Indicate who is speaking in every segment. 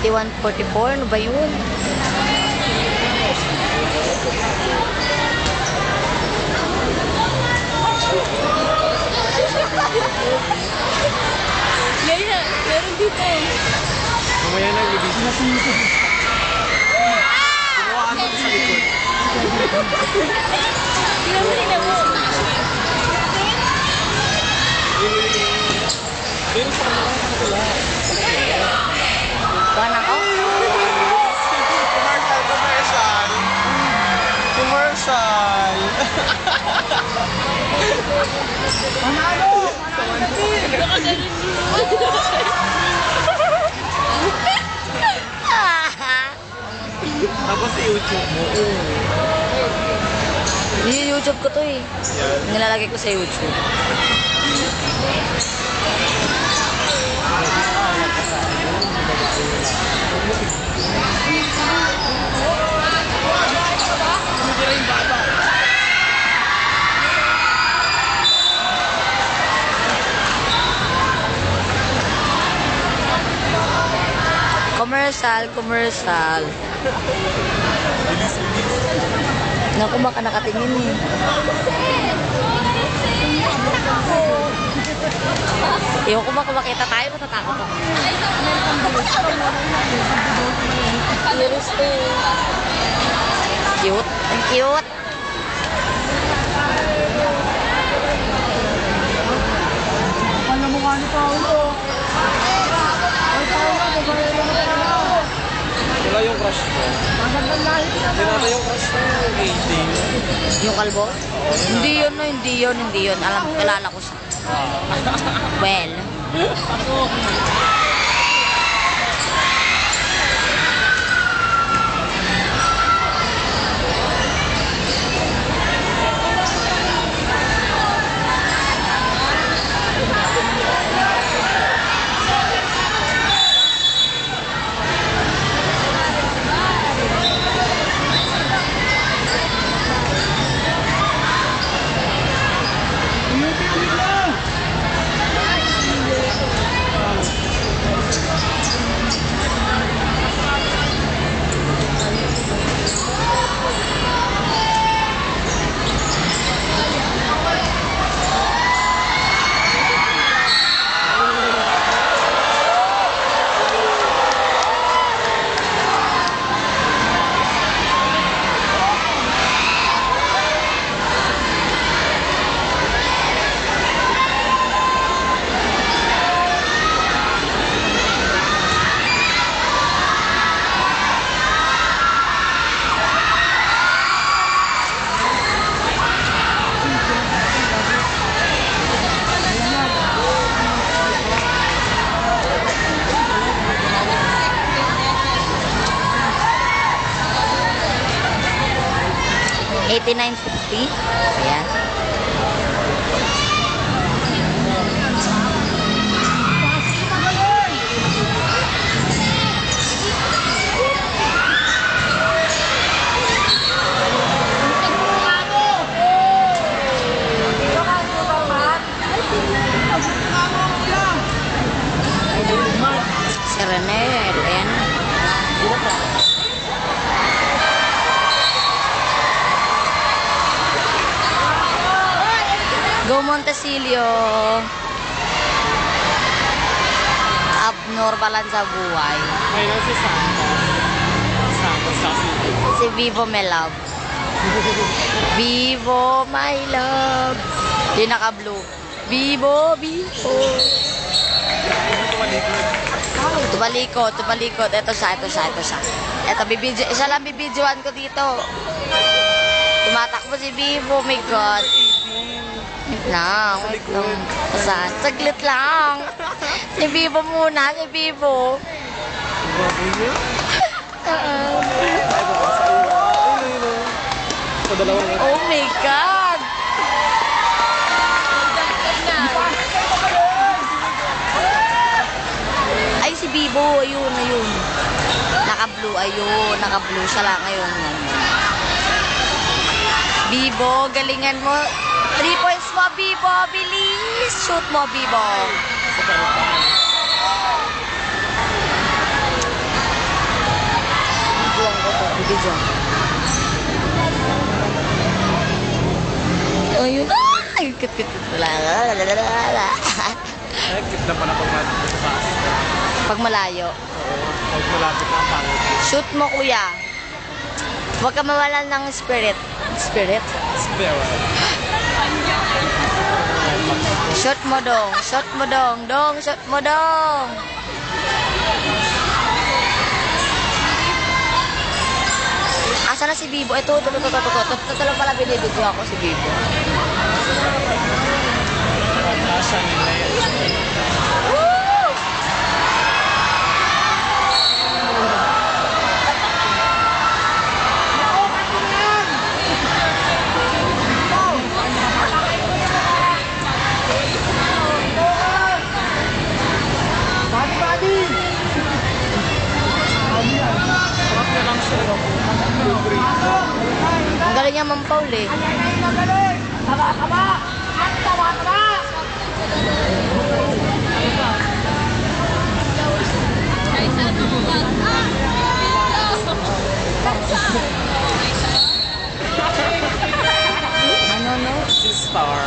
Speaker 1: 21.44. Ano ba yun?
Speaker 2: Yaya, meron dito.
Speaker 3: Mamaya na yung video. Kumuha ka sa likod.
Speaker 2: Tingnan mo.
Speaker 1: Buwan ako?
Speaker 3: Commercial. Commercial. Tapos i-YouTube mo.
Speaker 1: YouTube ko to eh. Nilalagay ko sa YouTube. Commercial. Naku, baka nakatingin eh. Ewan ko baka makita tayo, matatakot ako. Cute. Ang cute.
Speaker 2: Ano mukha ni Paolo?
Speaker 3: Wala yung crush ko. Dinata yung crush ko.
Speaker 1: Yung kalbo? Hindi yun. Alam, kilala ko siya. Well. $89.50. Ayan. Si Rene, ayan. Go Montecillo. Abnormal sa buhay.
Speaker 3: Ayun si Santos. Santos kasi.
Speaker 1: Si Vivo my love. Vivo my love. Yung naka-blue. Vivo. Tumalikod. Ito siya. Ito, isa lang bibidyoan ko dito. Tumatakbo si Vivo. Oh my God. Wait lang. Saan? Saglit lang. Si Vivo muna. Si Vivo. Oh my God. Ay, si Vivo. Ayun. Naka-blue. Naka-blue siya lang ngayon. Vivo, galingan mo. 3 points mo, Vivo. Bilis. Shoot mo, Vivo. Bibidyo. Ayun. Ay, kit-kit. Lalalala.
Speaker 3: Ay, cute na pala pag malapit sa taas.
Speaker 1: Pag malayo.
Speaker 3: Oo, pag malapit na ang pangit.
Speaker 1: Shoot mo, kuya. Huwag ka mawalan ng spirit. Spirit?
Speaker 3: Spiral.
Speaker 1: Shoot mo, dong. Shoot mo, dong. Dong, shoot mo, dong. Asa na si Bibo? Ito. Ito lang pala binibidyo ako si Bibo.
Speaker 3: Nasa nila yan. Sarap na lang siya.
Speaker 1: Ang galing niya mampaul eh. Ano no?
Speaker 3: She's star.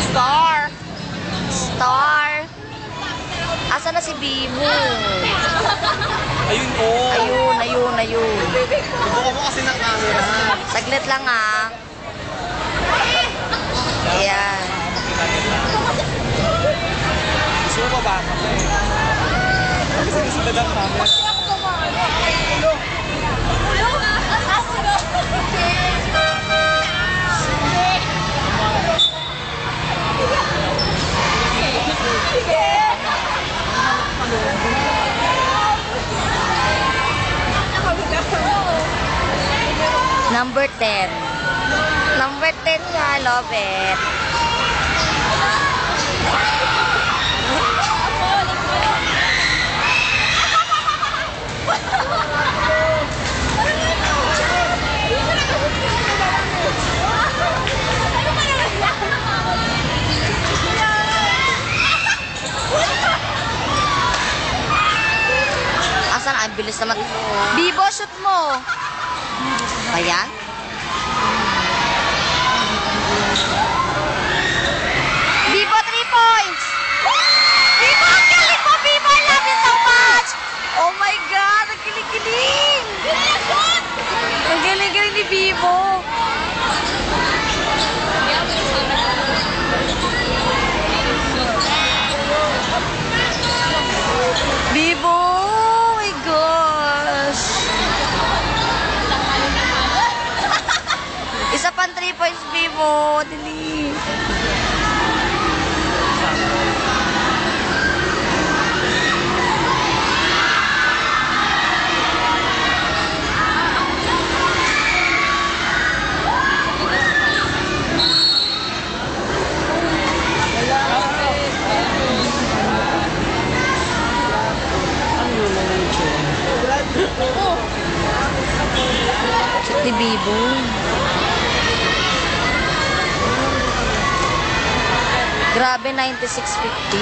Speaker 1: Star! Star! Asa na si Bibo?
Speaker 3: Ayun, oh.
Speaker 1: Ayun.
Speaker 3: Ibuka mo kasi ng camera.
Speaker 1: Saglit lang ah. Ayan.
Speaker 3: Gusto mo ba ka pa eh? Kasi gusto na ng camera.
Speaker 1: Number 10. Number 10 nga, love it. Asan? Ang bilis naman. Bibo, shoot mo. Ayan. Bibo, 3 points! Bibo, ang galing mo! Bibo, I love you so much! Oh my God! Ang galing-galing! Ang galing-galing ni Bibo! Bibo! Oh my gosh! Isa pang 3 points, Bibo. Dali. Shoot ni Bibo. Grabe, 96.50.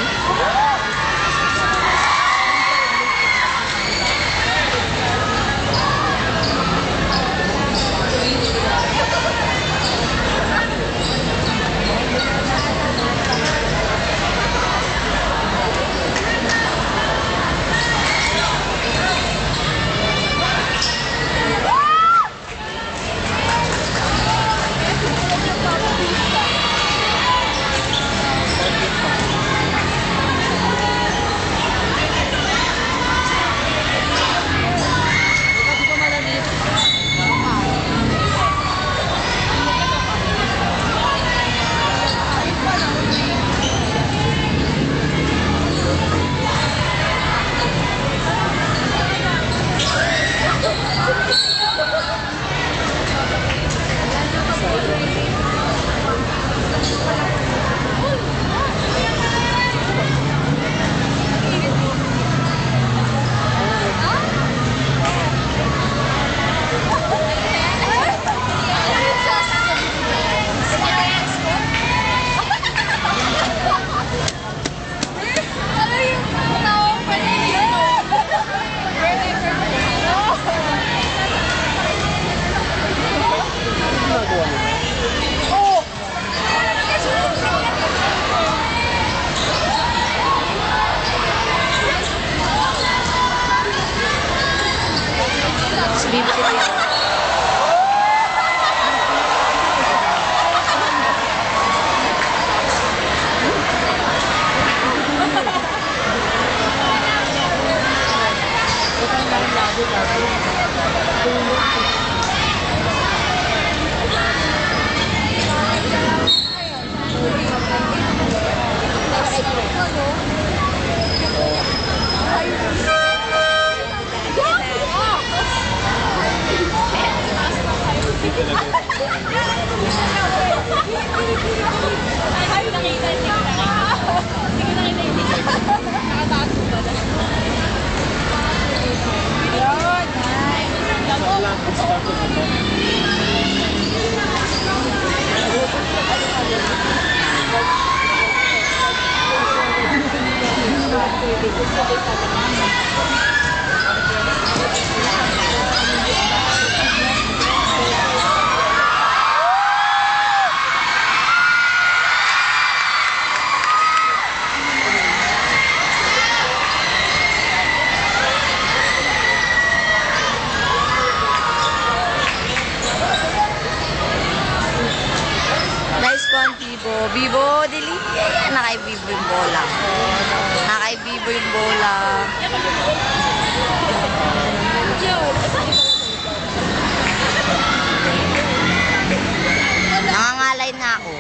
Speaker 2: Ay, nakita. Sige, nakita. Nakataas mo ba na? Yun, nice.
Speaker 1: Nice one, Bibo. Bibo, dili. Nakay Bibo yung bola. Nakay Bibo yung bola. Nangangalay na ako.